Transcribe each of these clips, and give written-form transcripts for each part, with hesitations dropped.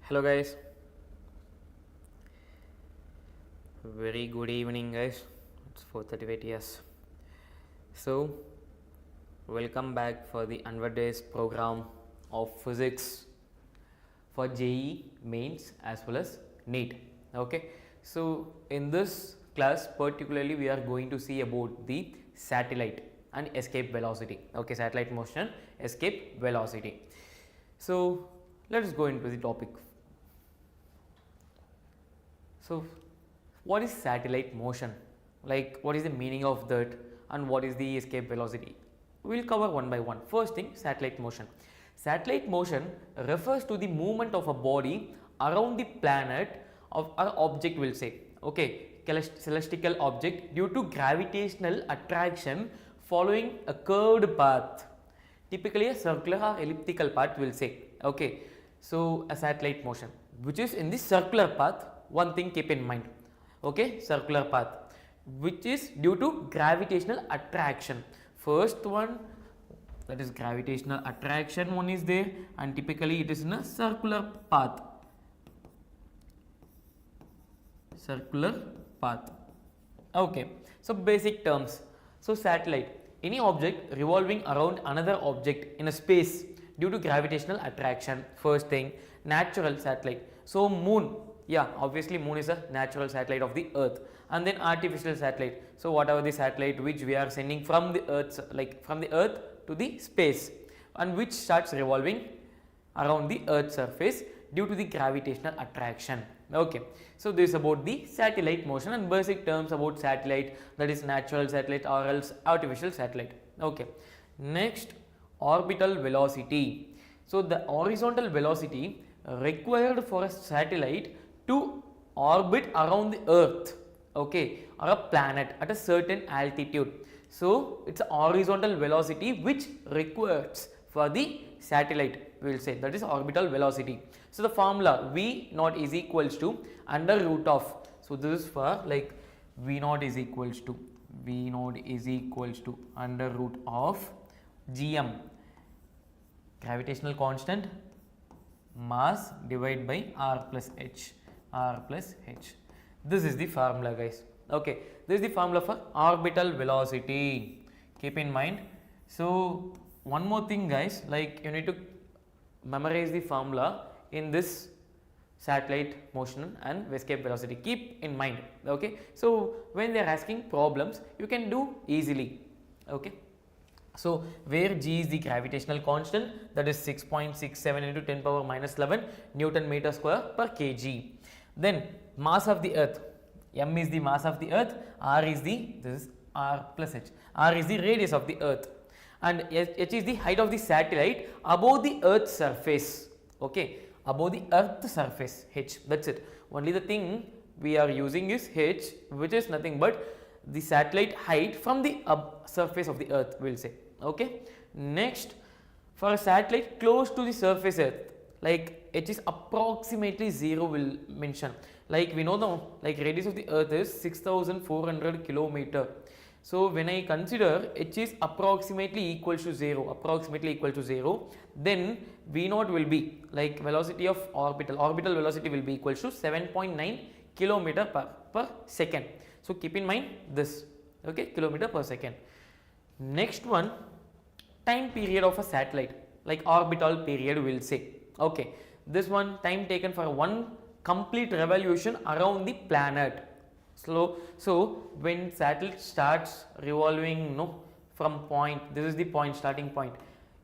Hello guys, very good evening guys. It's 4:38 years. So welcome back for the unadvertised program of physics for JEE mains as well as NEET. Okay, so in this class particularly we are going to see about the satellite and escape velocity. Okay, satellite motion, escape velocity. So let us go into the topic. So what is satellite motion? Like what is the meaning of that and what is the escape velocity? We will cover one by one. First thing, satellite motion. Satellite motion refers to the movement of a body around the planet of an object, will say. Okay, celestial object due to gravitational attraction following a curved path. Typically a circular or elliptical path, will say. Okay, so a satellite motion which is in the circular path. One thing keep in mind, okay, circular path which is due to gravitational attraction. First one, that is gravitational attraction, one is there, and typically it is in a circular path. Circular path. Okay, so basic terms. So satellite, any object revolving around another object in a space due to gravitational attraction. First thing, natural satellite. So moon, yeah, obviously moon is a natural satellite of the earth, and then artificial satellite. So whatever the satellite which we are sending from the earth, like from the earth to the space, and which starts revolving around the earth's surface due to the gravitational attraction. Okay, so this is about the satellite motion and basic terms about satellite, that is natural satellite or else artificial satellite. Okay, next, orbital velocity. So the horizontal velocity required for a satellite to orbit around the earth, okay, or a planet at a certain altitude. So it's a horizontal velocity which requires for the satellite, we will say, that is orbital velocity. So the formula V naught is equals to under root of, so this is for like V naught is equals to under root of gm, gravitational constant, mass divided by r plus h. This is the formula, guys. Okay, this is the formula for orbital velocity. Keep in mind. So one more thing, guys, like you need to memorize the formula in this satellite motion and escape velocity. Keep in mind. Okay, so when they are asking problems, you can do easily. Okay, so where g is the gravitational constant, that is 6.67 into 10 power minus 11 Newton meter square per kg. Then mass of the earth, m is the mass of the earth, r is the, this is r plus h, r is the radius of the earth, and h is the height of the satellite above the earth's surface. Okay, above the earth's surface, h, that's it. Only the thing we are using is h, which is nothing but the satellite height from the surface of the earth, we will say. Okay, next, for a satellite close to the surface earth, like h is approximately 0, will mention. Like we know the like radius of the earth is 6400 kilometer. So when I consider h is approximately equal to 0, then v naught will be like velocity of orbital velocity will be equal to 7.9 kilometer per second. So keep in mind this, okay, kilometer per second. Next one, time period of a satellite, like orbital period, will say. Okay, this one, time taken for one complete revolution around the planet. So when satellite starts revolving, from point, this is the point, starting point,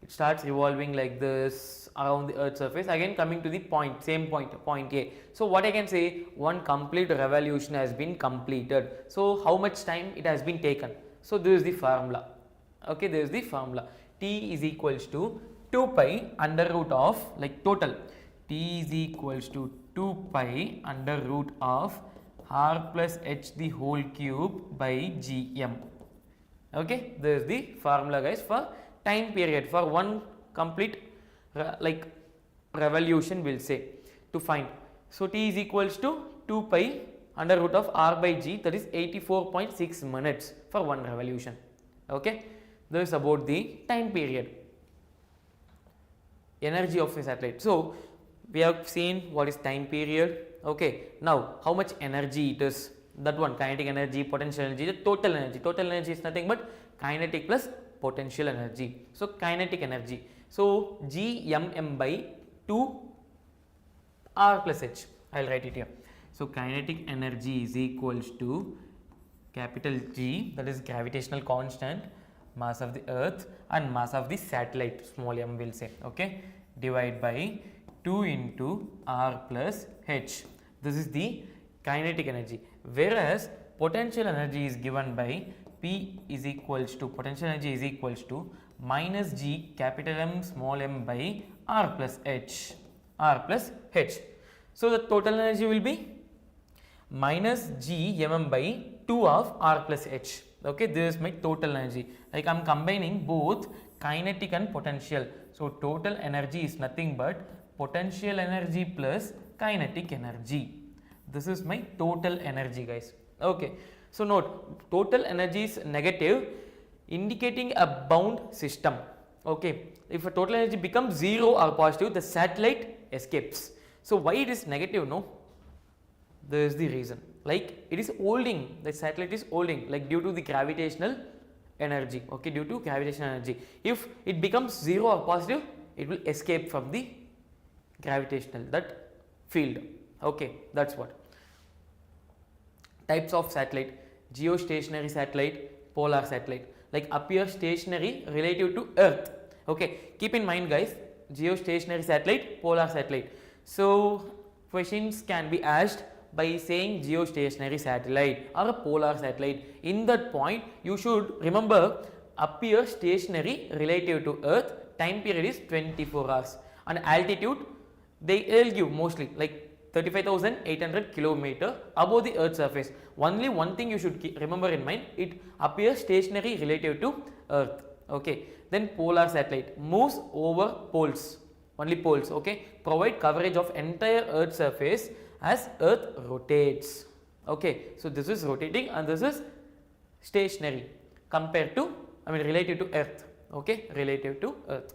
it starts revolving like this around the earth's surface, again coming to the point, same point, point A. So what I can say, one complete revolution has been completed. So how much time it has been taken? So this is the formula. Okay, this is the formula. T is equals to 2 pi under root of, like total, T is equals to 2 pi under root of r plus h the whole cube by gm. Okay, this is the formula, guys, for time period for one complete like revolution, will say, to find. So T is equals to 2 pi under root of r by g, that is 84.6 minutes for one revolution. Okay, this is about the time period. Energy of a satellite. So we have seen what is time period. Okay, now how much energy it is, that one, kinetic energy, potential energy, the total energy. Total energy is nothing but kinetic plus potential energy. So kinetic energy, so Gmm by 2 R plus H, I will write it here. So kinetic energy is equals to capital G, that is gravitational constant, mass of the earth and mass of the satellite, small m will say, okay, divide by 2 into R plus H. This is the kinetic energy, whereas potential energy is given by P is equals to, potential energy is equals to minus G capital M small m by R plus H, R plus H. So the total energy will be minus G mm by 2 of R plus H. Okay, this is my total energy. Like I am combining both kinetic and potential. So total energy is nothing but potential energy plus kinetic energy. This is my total energy, guys. Okay, so note, total energy is negative, indicating a bound system. Okay, if a total energy becomes 0 or positive, the satellite escapes. So why it is negative? No, there is the reason, like it is holding, the satellite is holding, like due to the gravitational energy. Okay, due to gravitational energy, if it becomes 0 or positive, it will escape from the gravitational, that field. Okay, that's what. Types of satellite: geostationary satellite, polar satellite. Like appear stationary relative to earth. Okay, keep in mind, guys, geostationary satellite, polar satellite. So questions can be asked by saying geostationary satellite or a polar satellite. In that point, you should remember appear stationary relative to earth, time period is 24 hours, and altitude they will give mostly like 35,800 kilometer above the earth's surface. Only one thing you should remember in mind, it appears stationary relative to earth. Okay, then polar satellite moves over poles, only poles. Okay, provide coverage of entire earth's surface as earth rotates. Okay, so this is rotating and this is stationary compared to, relative to earth. Okay, relative to earth.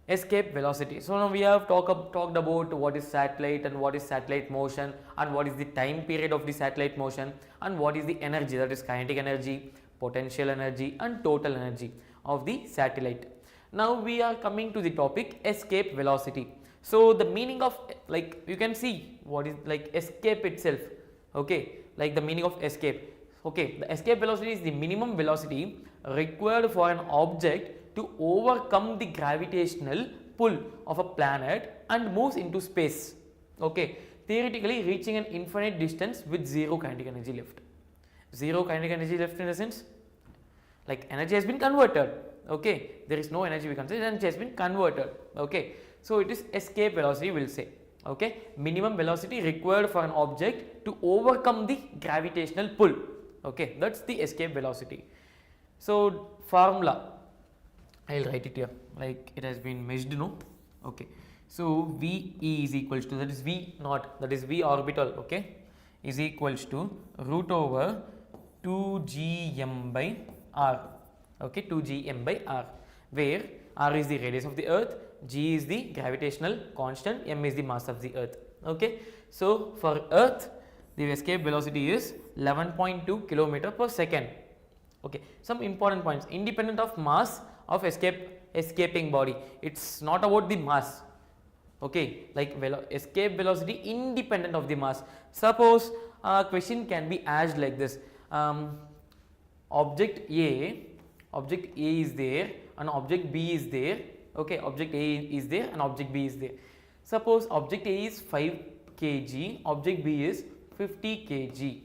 Escape velocity. So now we have talked about what is satellite and what is satellite motion and what is the time period of the satellite motion and what is the energy, that is kinetic energy, potential energy and total energy of the satellite. Now we are coming to the topic escape velocity. So the meaning of, like you can see what is like escape itself. Okay, like the meaning of escape. Okay, the escape velocity is the minimum velocity required for an object to overcome the gravitational pull of a planet and moves into space. Okay, theoretically reaching an infinite distance with zero kinetic energy left. Zero kinetic energy left in the sense, like energy has been converted. Okay, there is no energy, we can say energy has been converted. Okay, so it is escape velocity, will say. Okay, minimum velocity required for an object to overcome the gravitational pull. Okay, that's the escape velocity. So formula, I will write it here, like it has been measured, no? Okay, so V E is equals to, that is V naught, that is V orbital, okay, is equals to root over 2gm by r. Okay, 2gm by r, where r is the radius of the earth, g is the gravitational constant, m is the mass of the earth. Okay, so for earth the escape velocity is 11.2 kilometer per second. Okay, some important points: independent of mass of escaping body. It's not about the mass. Okay, like escape velocity independent of the mass. Suppose a question can be asked like this: object A is there and object B is there. Okay, object A is there and object B is there. Suppose object A is 5 kg, object B is 50 kg.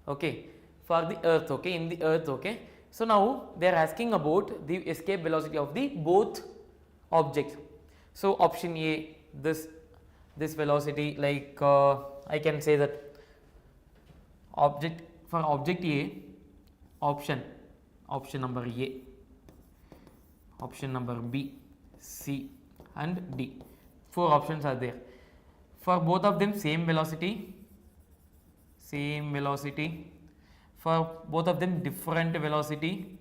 Okay, for the earth. Okay, in the earth. Okay, so now they are asking about the escape velocity of the both objects. So option A, this velocity, like I can say that object, for object A, option number A, option number B, C and D. 4 options are there. For both of them same velocity. For both of them different velocity.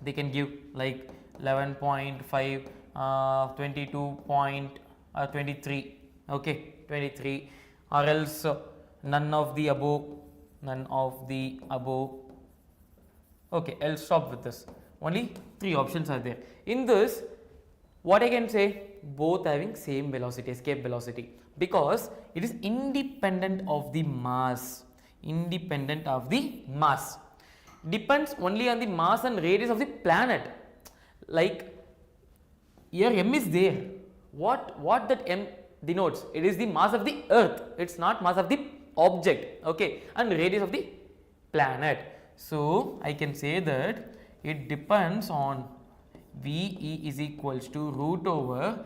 They can give like 11.5, 22. or 23. Okay, 23, or else none of the above, none of the above. Okay, I'll stop with this. Only 3 options are there. In this, what I can say, both having same velocity, escape velocity, because it is independent of the mass. Independent of the mass. Depends only on the mass and radius of the planet. Like here m is there. What that m denotes? It is the mass of the earth. It's not mass of the object. Okay, and radius of the planet. So I can say that it depends on VE is equals to root over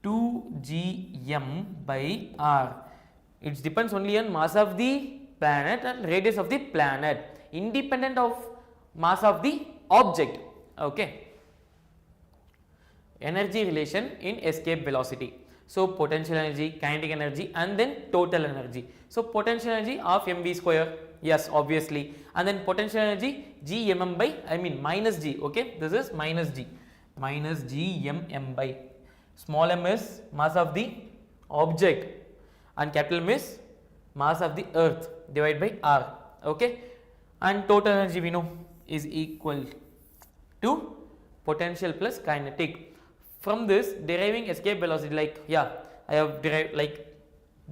2gm by r. It depends only on mass of the planet and radius of the planet, independent of mass of the object. Okay. Energy relation in escape velocity. So potential energy, kinetic energy, and then total energy. So potential energy of mv square, yes, obviously, and then potential energy gmm by, minus g. Okay, this is minus g, minus gmm by, small m is mass of the object and capital M is mass of the earth divided by r. Okay, and total energy we know is equal to potential plus kinetic. From this, deriving escape velocity, like, yeah, I have derived, like,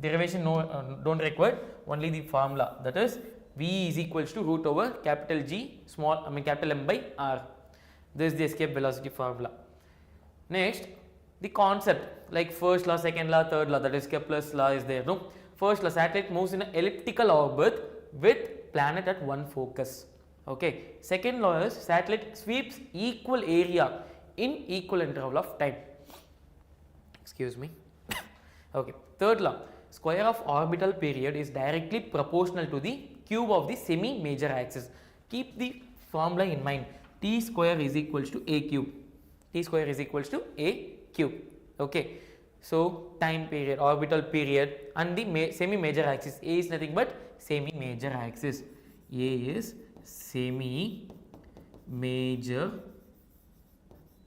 derivation don't require, only the formula, that is V is equals to root over capital G small capital M by R. This is the escape velocity formula. Next, the concept, like first law, second law, third law, that is Kepler's law is there. No, first law, satellite moves in an elliptical orbit with planet at one focus. Okay, second law is satellite sweeps equal area in equal interval of time. Excuse me. Okay, third law, square of orbital period is directly proportional to the cube of the semi major axis. Keep the formula in mind. T square is equals to a cube. T square is equals to a cube. Okay, so time period, orbital period, and the semi major axis. A is nothing but semi major axis. A is semi major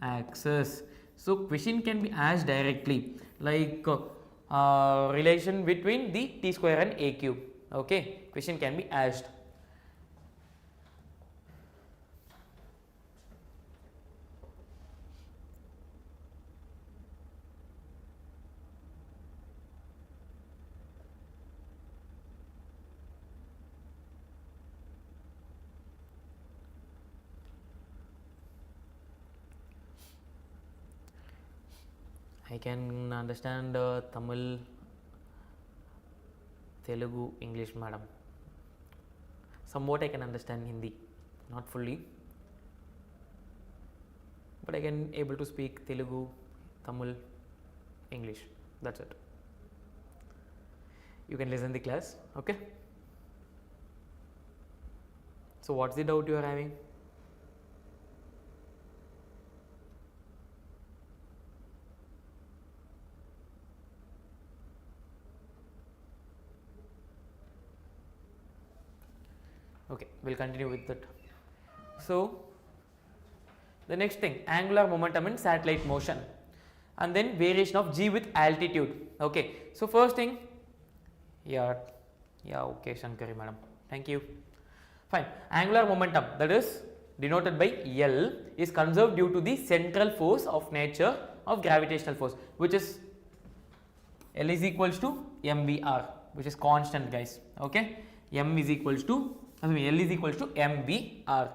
axis. So question can be asked directly, like relation between the t square and a cube. Okay, question can be asked. I can understand Tamil, Telugu, English, madam. Somewhat I can understand Hindi, not fully, but I can able to speak Telugu, Tamil, English. That's it. You can listen the class, okay? So what's the doubt you are having? Okay, we'll continue with that. So the next thing, angular momentum in satellite motion, and then variation of g with altitude. Okay, so first thing, yeah, okay, Shankari madam, thank you. Fine, angular momentum, that is denoted by L, is conserved due to the central force of nature of gravitational force, which is L is equals to mvr, which is constant, guys. Okay, m is equals to L is equals to mvr.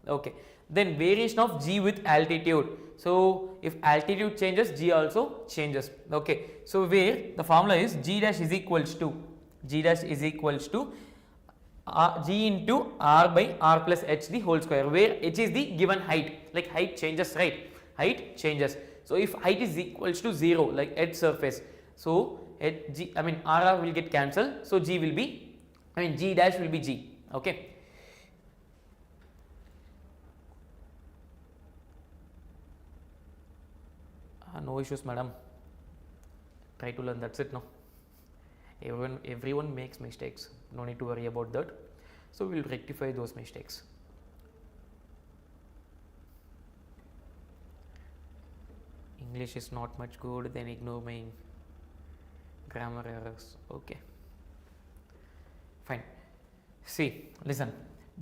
Okay, then variation of g with altitude. So if altitude changes, g also changes. Okay, so where the formula is g dash is equals to g into r by r plus h the whole square, where h is the given height, like height changes, right? Height changes. So if height is equals to 0, like edge surface, so r will get cancelled, so g will be, g dash will be g. Okay. No issues, madam. Try to learn. That's it. No. Everyone makes mistakes. No need to worry about that. So we will rectify those mistakes. English is not much good. Then ignore my grammar errors. Okay, fine. See, listen,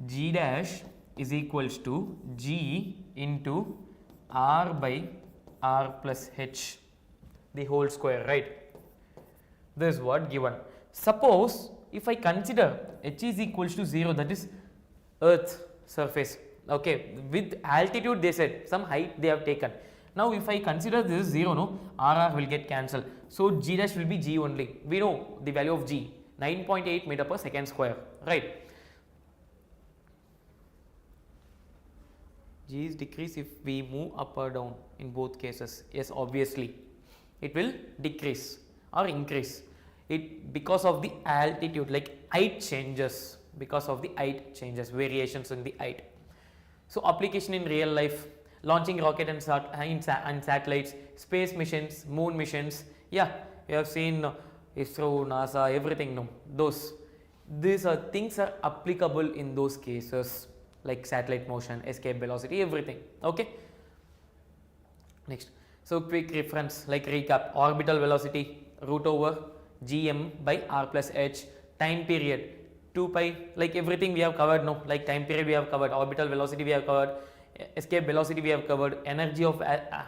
G dash is equals to G into R by R plus H, the whole square, right? This is what given. Suppose if I consider H is equals to 0, that is Earth surface, okay, with altitude they said, some height they have taken. Now if I consider this 0, no, RR will get cancelled. So G dash will be G only. We know the value of G, 9.8 meter per second square, right? G is decrease if we move up or down in both cases. Yes, obviously it will decrease or increase. It because of the altitude, like height changes, because of the height changes, variations in the height. So application in real life, launching rocket and satellites, space missions, moon missions. Yeah, you have seen ISRO, NASA, everything. No, these are things are applicable in those cases, like satellite motion, escape velocity, everything. Okay. Next, so quick reference, like recap: orbital velocity root over gm by r plus h, time period 2 pi, like everything we have covered. No, like time period we have covered, orbital velocity we have covered, escape velocity we have covered, energy of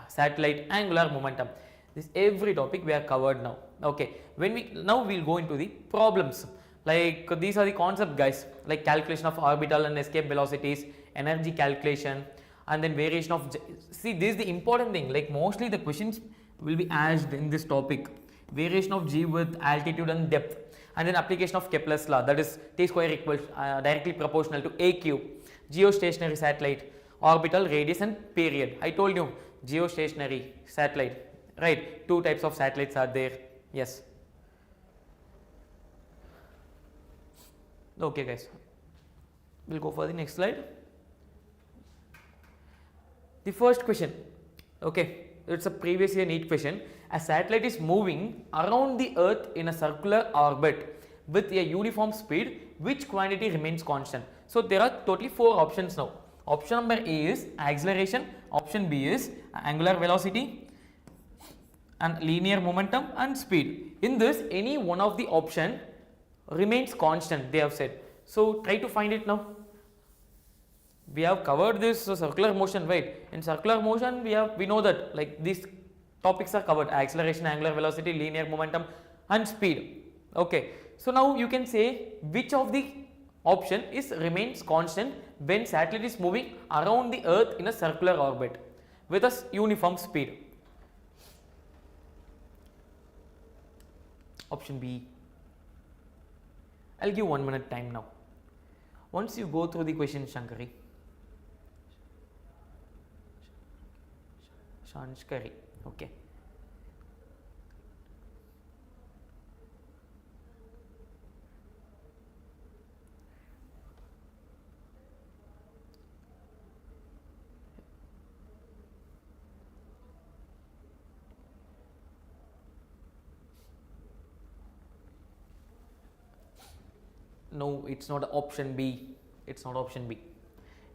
satellite, angular momentum. This every topic we have covered now. Okay, now we'll go into the problems. Like these are the concept, guys, like calculation of orbital and escape velocities, energy calculation, and then variation of see, this is the important thing, like mostly the questions will be asked in this topic: variation of G with altitude and depth, and then application of Kepler's law, that is T square equals directly proportional to A cube, geostationary satellite, orbital, radius and period. I told you geostationary satellite, right? Two types of satellites are there. Yes. Okay, guys, we'll go for the next slide. The first question, okay, it's a previous year NEET question. A satellite is moving around the Earth in a circular orbit with a uniform speed. Which quantity remains constant? So there are totally 4 options now. Option number A is acceleration, option B is angular velocity and linear momentum and speed. In this, any one of the option remains constant, they have said. So try to find it now. We have covered this circular motion, right? In circular motion we know that like these topics are covered: acceleration, angular velocity, linear momentum and speed. Okay, so now you can say which of the option is remains constant when satellite is moving around the Earth in a circular orbit with a uniform speed. Option B. I'll give 1 minute time now. Once you go through the question, Shankari. Shanskari, okay. No, it's not option B. It's not option B.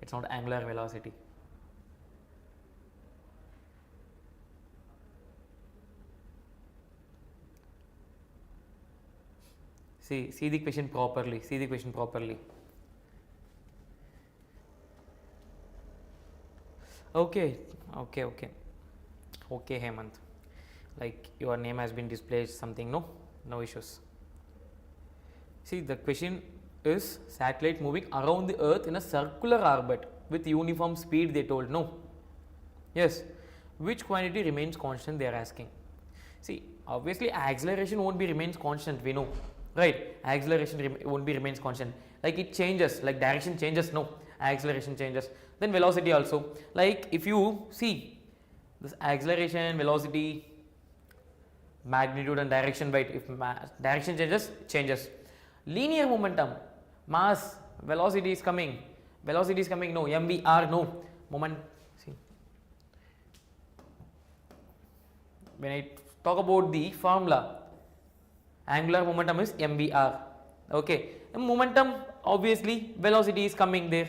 It's not angular velocity. See the question properly. See the question properly. Okay, Hemant. Like your name has been displayed something, no issues. See, the question is satellite moving around the Earth in a circular orbit with uniform speed, they told. No. Yes. Which quantity remains constant, they are asking. See, obviously acceleration won't be remains constant, we know, right? Acceleration won't be remains constant. Like it changes, like direction changes, no. Acceleration changes. Then velocity also. Like if you see this acceleration, velocity, magnitude and direction, right? If direction changes. Linear momentum, mass, velocity is coming, no, MVR, no, moment. See, when I talk about the formula, angular momentum is MVR, okay. And momentum, obviously, velocity is coming there,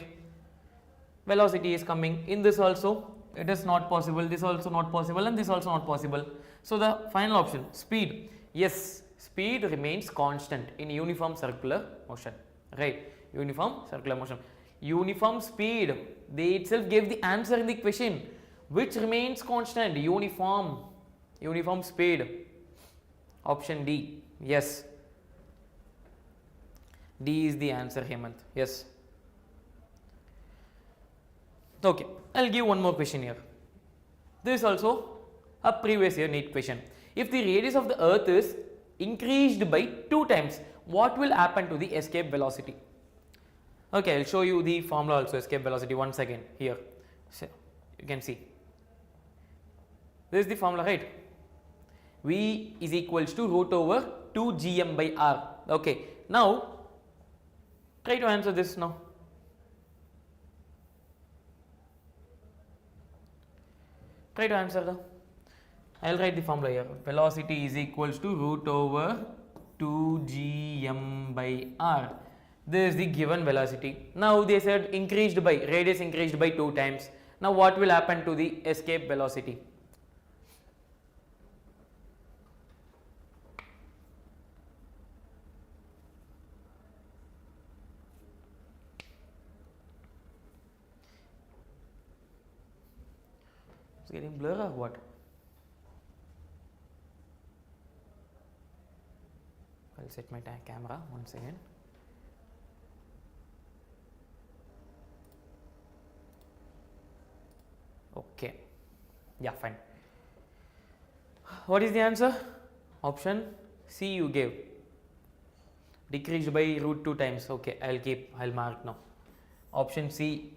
velocity is coming. In this also, it is not possible, this also not possible and this also not possible. So the final option, speed, yes, speed remains constant in uniform circular motion, right? Uniform circular motion. Uniform speed, they itself gave the answer in the question. Which remains constant? Uniform speed. Option D. Yes. D is the answer, Hemant. Yes. Okay, I'll give one more question here. This is also a previous year NEET question. If the radius of the earth is increased by 2 times, what will happen to the escape velocity? Okay, I'll show you the formula also, escape velocity, once again here. So, you can see. This is the formula, right? V is equals to root over 2 gm by r. Okay, now try to answer this now. Try to answer now. I will write the formula here. Velocity is equals to root over 2 gm by r. This is the given velocity. Now they said increased by, radius increased by 2 times. Now what will happen to the escape velocity? It's getting blur or what? I'll set my camera once again. Okay, yeah, fine. What is the answer? Option C you gave. Decreased by root 2 times. Okay, I'll mark now. Option C,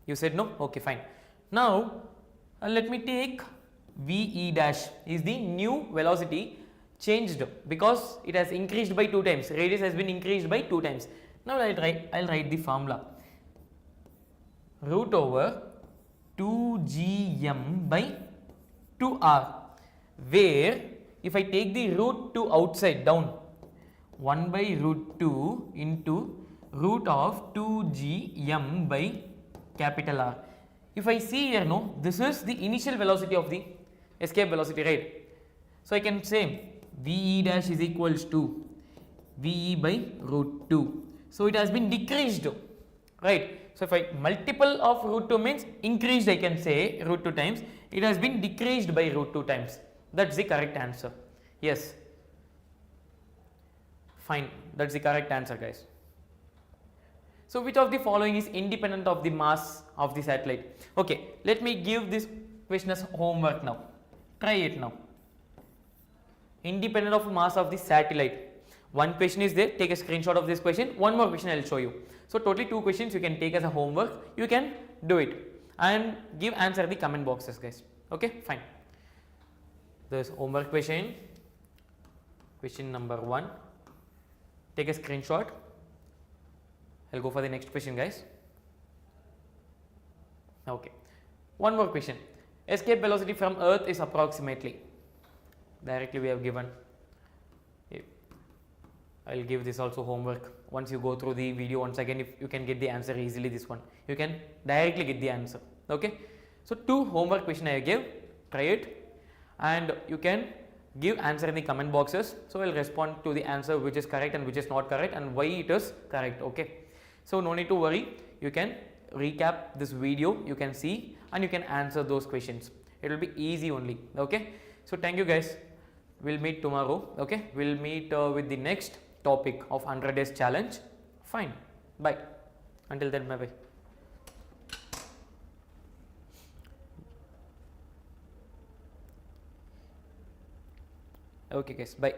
you said no? Okay, fine. Now, let me take VE dash is the new velocity changed because it has increased by 2 times. Radius has been increased by 2 times. Now I'll write the formula. Root over 2gm by 2r, where if I take the root 2 outside down, 1 by root 2 into root of 2gm by capital R. If I see here, no, this is the initial velocity of the escape velocity, right? So I can say VE dash is equals to VE by root 2. So it has been decreased, right? So if I multiple of root 2 means increased, I can say root 2 times. It has been decreased by root 2 times. That's the correct answer. Yes. Fine. That's the correct answer, guys. So which of the following is independent of the mass of the satellite? Okay, let me give this question as homework now. Try it now. Independent of mass of the satellite. One question is there, take a screenshot of this question. One more question I will show you. So totally 2 questions you can take as a homework. You can do it and give answer in the comment boxes, guys. Okay, fine. This homework question. Question number 1. Take a screenshot. I'll go for the next question, guys. Okay. One more question. Escape velocity from Earth is approximately. Directly we have given. I'll give this also homework. Once you go through the video once again, if you can get the answer easily, this one you can directly get the answer. Okay. So 2 homework question I give. Try it and you can give answer in the comment boxes. So I'll respond to the answer which is correct and which is not correct and why it is correct. Okay. So no need to worry. You can recap this video. You can see and you can answer those questions. It will be easy only. Okay. So thank you, guys. We'll meet tomorrow. Okay. We'll meet with the next topic of 100 days challenge. Fine. Bye. Until then, bye bye. Okay, guys. Bye.